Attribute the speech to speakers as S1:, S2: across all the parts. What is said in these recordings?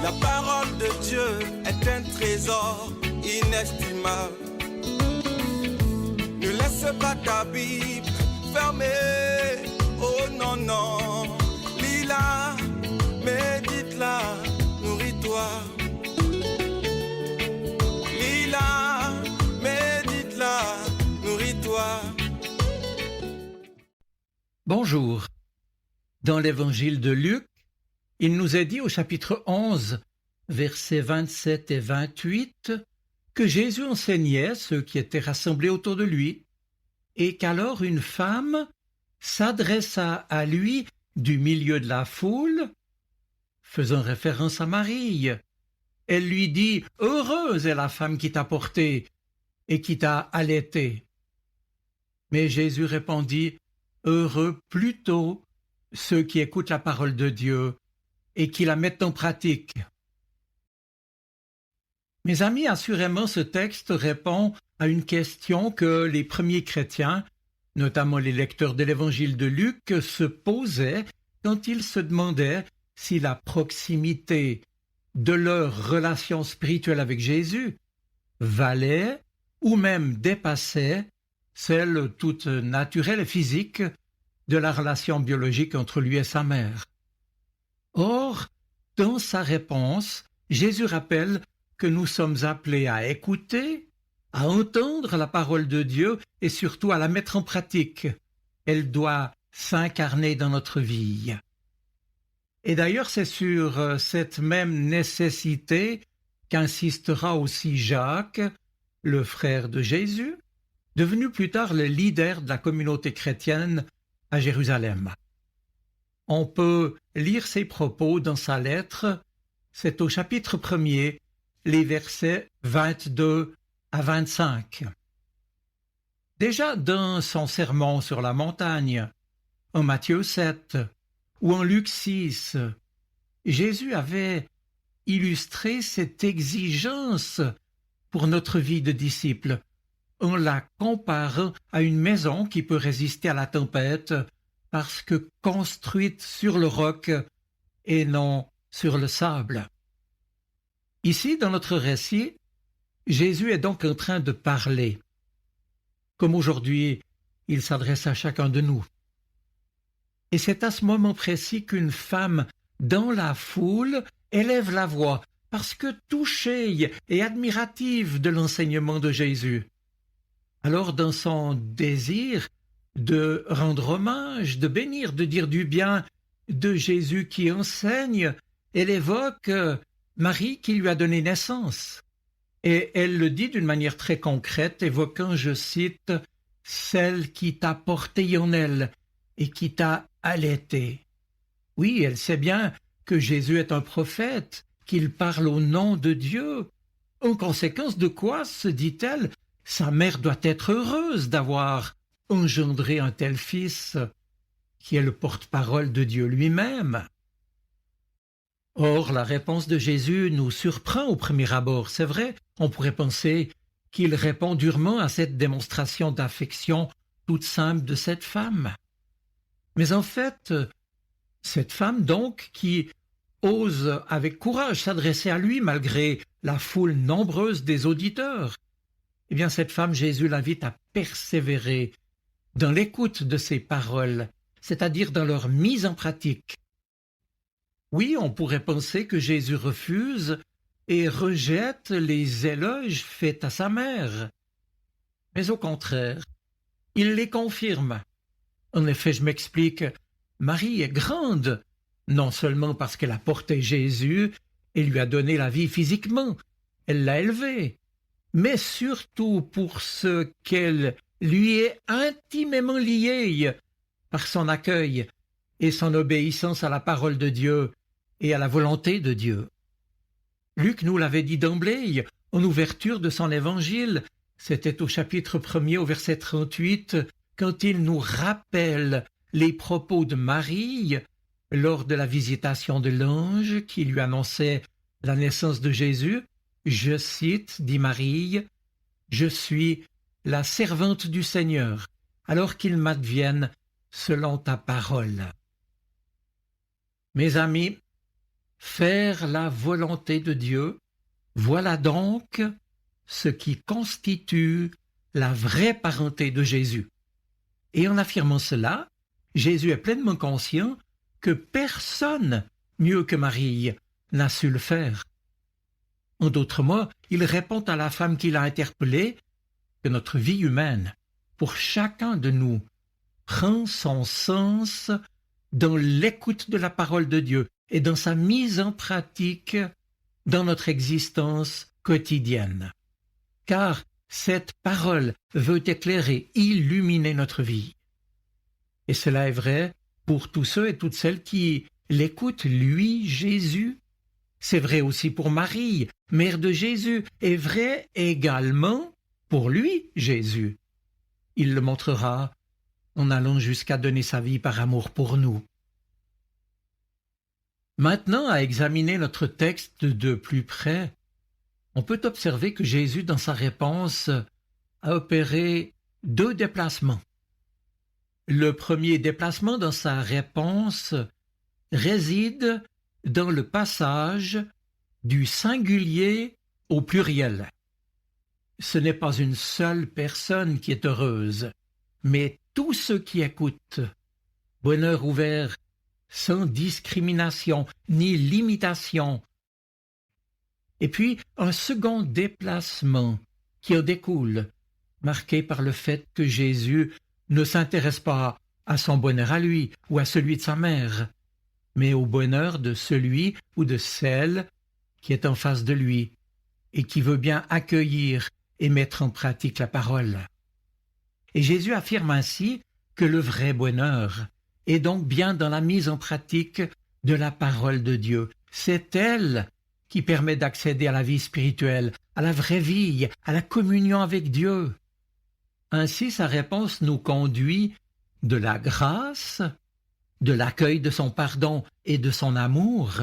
S1: La parole de Dieu est un trésor inestimable. Ne laisse pas ta Bible fermée. Oh non, non. Lis-la, médite-la, nourris-toi. Lis-la, médite-la, nourris-toi.
S2: Bonjour. Dans l'évangile de Luc, il nous est dit au chapitre 11, versets 27 et 28, que Jésus enseignait ceux qui étaient rassemblés autour de lui, et qu'alors une femme s'adressa à lui du milieu de la foule, faisant référence à Marie. Elle lui dit « Heureuse est la femme qui t'a porté et qui t'a allaité. » Mais Jésus répondit « Heureux plutôt ceux qui écoutent la parole de Dieu et qui la mettent en pratique. » Mes amis, assurément ce texte répond à une question que les premiers chrétiens, notamment les lecteurs de l'évangile de Luc, se posaient quand ils se demandaient si la proximité de leur relation spirituelle avec Jésus valait ou même dépassait celle toute naturelle et physique de la relation biologique entre lui et sa mère. Or, dans sa réponse, Jésus rappelle que nous sommes appelés à écouter, à entendre la parole de Dieu et surtout à la mettre en pratique. Elle doit s'incarner dans notre vie. Et d'ailleurs, c'est sur cette même nécessité qu'insistera aussi Jacques, le frère de Jésus, devenu plus tard le leader de la communauté chrétienne à Jérusalem. On peut lire ses propos dans sa lettre, c'est au chapitre 1er, les versets 22 à 25. Déjà dans son sermon sur la montagne, en Matthieu 7 ou en Luc 6, Jésus avait illustré cette exigence pour notre vie de disciple en la comparant à une maison qui peut résister à la tempête parce que construite sur le roc et non sur le sable. Ici, dans notre récit, Jésus est donc en train de parler. Comme aujourd'hui, il s'adresse à chacun de nous. Et c'est à ce moment précis qu'une femme dans la foule élève la voix parce que touchée et admirative de l'enseignement de Jésus. Alors, dans son désir de rendre hommage, de bénir, de dire du bien de Jésus qui enseigne, elle évoque Marie qui lui a donné naissance. Et elle le dit d'une manière très concrète, évoquant, je cite, « celle qui t'a porté en elle et qui t'a allaité ». Oui, elle sait bien que Jésus est un prophète, qu'il parle au nom de Dieu. En conséquence de quoi, se dit-elle, sa mère doit être heureuse d'avoir engendré un tel fils qui est le porte-parole de Dieu lui-même. Or, la réponse de Jésus nous surprend au premier abord. C'est vrai, on pourrait penser qu'il répond durement à cette démonstration d'affection toute simple de cette femme. Mais en fait, cette femme donc qui ose avec courage s'adresser à lui malgré la foule nombreuse des auditeurs, eh bien cette femme, Jésus l'invite à persévérer dans l'écoute de ses paroles, c'est-à-dire dans leur mise en pratique. Oui, on pourrait penser que Jésus refuse et rejette les éloges faits à sa mère. Mais au contraire, il les confirme. En effet, je m'explique, Marie est grande, non seulement parce qu'elle a porté Jésus et lui a donné la vie physiquement, elle l'a élevé, mais surtout pour ce qu'elle lui est intimement liée par son accueil et son obéissance à la parole de Dieu et à la volonté de Dieu. Luc nous l'avait dit d'emblée, en ouverture de son évangile, c'était au chapitre 1er au verset 38, quand il nous rappelle les propos de Marie lors de la visitation de l'ange qui lui annonçait la naissance de Jésus. Je cite, dit Marie, « Je suis la servante du Seigneur, alors qu'il m'advienne selon ta parole. » Mes amis, faire la volonté de Dieu, voilà donc ce qui constitue la vraie parenté de Jésus. Et en affirmant cela, Jésus est pleinement conscient que personne, mieux que Marie, n'a su le faire. En d'autres mots, il répond à la femme qui l'a interpellé que notre vie humaine, pour chacun de nous, prend son sens dans l'écoute de la parole de Dieu et dans sa mise en pratique dans notre existence quotidienne. Car cette parole veut éclairer, illuminer notre vie. Et cela est vrai pour tous ceux et toutes celles qui l'écoutent, lui, Jésus. C'est vrai aussi pour Marie, mère de Jésus, et vrai également pour lui, Jésus. Il le montrera en allant jusqu'à donner sa vie par amour pour nous. Maintenant, à examiner notre texte de plus près, on peut observer que Jésus, dans sa réponse, a opéré 2 déplacements. Le premier déplacement dans sa réponse réside dans le passage du singulier au pluriel. Ce n'est pas une seule personne qui est heureuse, mais tous ceux qui écoutent. Bonheur ouvert, sans discrimination ni limitation. Et puis un second déplacement qui en découle, marqué par le fait que Jésus ne s'intéresse pas à son bonheur à lui ou à celui de sa mère, mais au bonheur de celui ou de celle qui est en face de lui et qui veut bien accueillir et mettre en pratique la parole. Et Jésus affirme ainsi que le vrai bonheur est donc bien dans la mise en pratique de la parole de Dieu. C'est elle qui permet d'accéder à la vie spirituelle, à la vraie vie, à la communion avec Dieu. Ainsi, sa réponse nous conduit de la grâce, de l'accueil de son pardon et de son amour,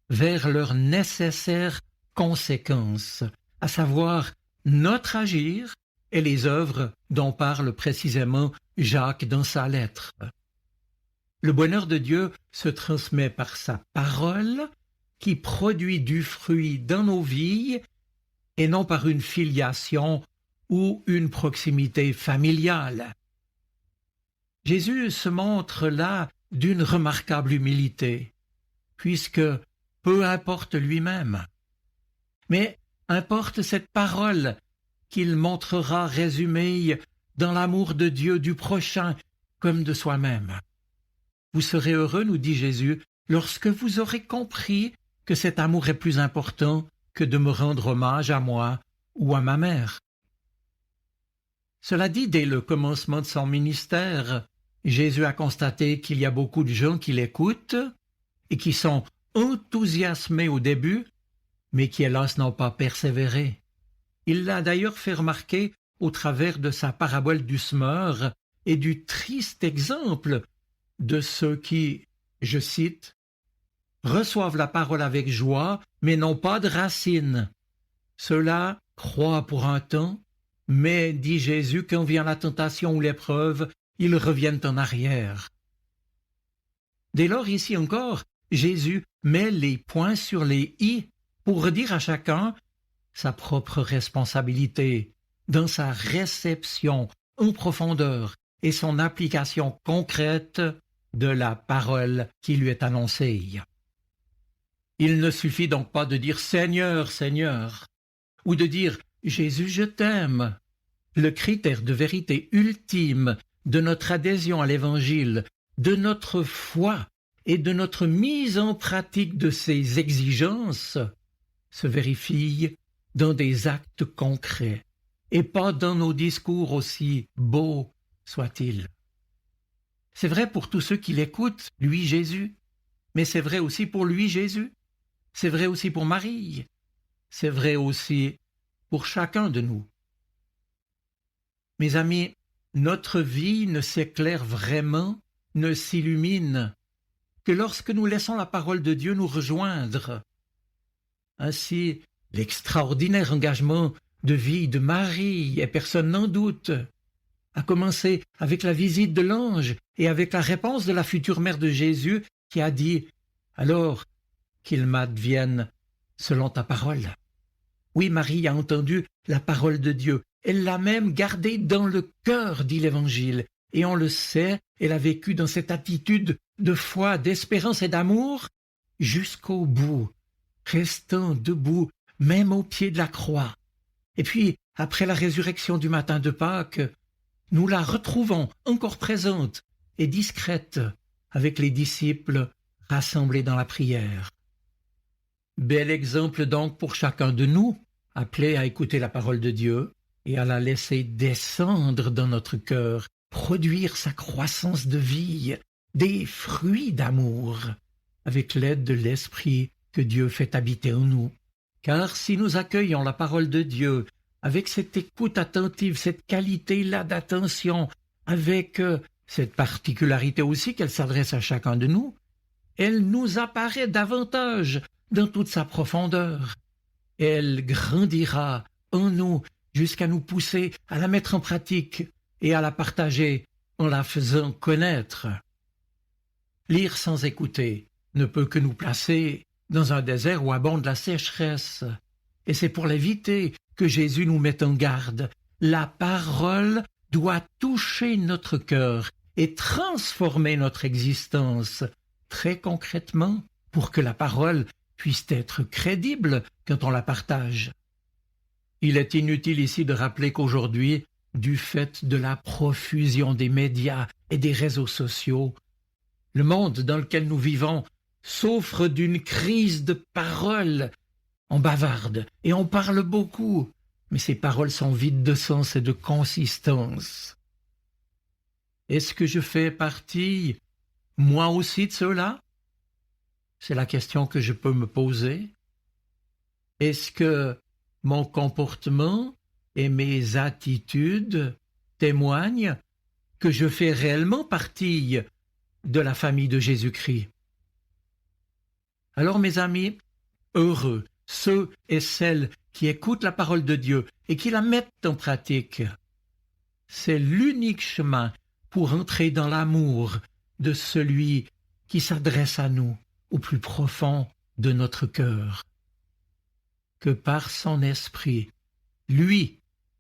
S2: vers leurs nécessaires conséquences, à savoir notre agir et les œuvres dont parle précisément Jacques dans sa lettre. Le bonheur de Dieu se transmet par sa parole, qui produit du fruit dans nos vies, et non par une filiation ou une proximité familiale. Jésus se montre là d'une remarquable humilité, puisque peu importe lui-même, mais importe cette parole qu'il montrera résumée dans l'amour de Dieu du prochain comme de soi-même. Vous serez heureux, nous dit Jésus, lorsque vous aurez compris que cet amour est plus important que de me rendre hommage à moi ou à ma mère. Cela dit, dès le commencement de son ministère, Jésus a constaté qu'il y a beaucoup de gens qui l'écoutent et qui sont enthousiasmés au début, mais qui hélas n'ont pas persévéré. Il l'a d'ailleurs fait remarquer au travers de sa parabole du semeur et du triste exemple de ceux qui, je cite, « reçoivent la parole avec joie, mais n'ont pas de racines. Ceux-là croient pour un temps, mais, dit Jésus, quand vient la tentation ou l'épreuve, ils reviennent en arrière. » Dès lors, ici encore, Jésus met les points sur les « i » pour redire à chacun sa propre responsabilité dans sa réception en profondeur et son application concrète de la parole qui lui est annoncée. Il ne suffit donc pas de dire « Seigneur, Seigneur » ou de dire « Jésus, je t'aime ». Le critère de vérité ultime de notre adhésion à l'Évangile, de notre foi et de notre mise en pratique de ses exigences se vérifie dans des actes concrets et pas dans nos discours aussi beaux soient-ils. C'est vrai pour tous ceux qui l'écoutent, lui Jésus, mais c'est vrai aussi pour lui Jésus, c'est vrai aussi pour Marie, c'est vrai aussi pour chacun de nous. Mes amis, notre vie ne s'éclaire vraiment, ne s'illumine que lorsque nous laissons la parole de Dieu nous rejoindre. Ainsi, l'extraordinaire engagement de vie de Marie, et personne n'en doute, a commencé avec la visite de l'ange et avec la réponse de la future mère de Jésus qui a dit « Alors, qu'il m'advienne selon ta parole. Oui, Marie a entendu la parole de Dieu. Elle l'a même gardée dans le cœur, dit l'Évangile. Et on le sait, elle a vécu dans cette attitude de foi, d'espérance et d'amour jusqu'au bout, restant debout, même au pied de la croix. Et puis, après la résurrection du matin de Pâques, nous la retrouvons encore présente et discrète avec les disciples rassemblés dans la prière. Bel exemple donc pour chacun de nous, appelés à écouter la parole de Dieu et à la laisser descendre dans notre cœur, produire sa croissance de vie, des fruits d'amour, avec l'aide de l'Esprit que Dieu fait habiter en nous. Car si nous accueillons la parole de Dieu avec cette écoute attentive, cette qualité-là d'attention, avec cette particularité aussi qu'elle s'adresse à chacun de nous, elle nous apparaît davantage dans toute sa profondeur. Elle grandira en nous jusqu'à nous pousser à la mettre en pratique et à la partager en la faisant connaître. Lire sans écouter ne peut que nous placer dans un désert où abonde la sécheresse. Et c'est pour l'éviter que Jésus nous met en garde. La parole doit toucher notre cœur et transformer notre existence très concrètement pour que la parole puisse être crédible quand on la partage. Il est inutile ici de rappeler qu'aujourd'hui, du fait de la profusion des médias et des réseaux sociaux, le monde dans lequel nous vivons souffre d'une crise de parole. On bavarde et on parle beaucoup, mais ces paroles sont vides de sens et de consistance. Est-ce que je fais partie, moi aussi, de ceux-là? C'est la question que je peux me poser. Est-ce que mon comportement et mes attitudes témoignent que je fais réellement partie de la famille de Jésus-Christ? Alors, mes amis, heureux ceux et celles qui écoutent la parole de Dieu et qui la mettent en pratique. C'est l'unique chemin pour entrer dans l'amour de celui qui s'adresse à nous au plus profond de notre cœur. Que par son esprit, lui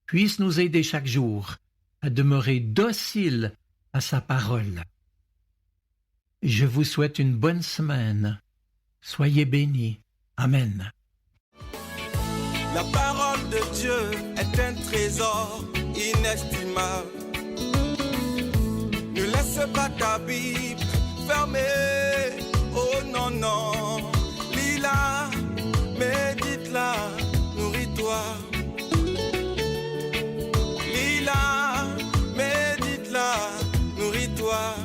S2: puisse nous aider chaque jour à demeurer dociles à sa parole. Je vous souhaite une bonne semaine. Soyez bénis. Amen.
S1: La parole de Dieu est un trésor inestimable. Ne laisse pas ta Bible fermée. Oh non, non. Lis-la, médite-la, nourris-toi. Lis-la, médite-la, nourris-toi.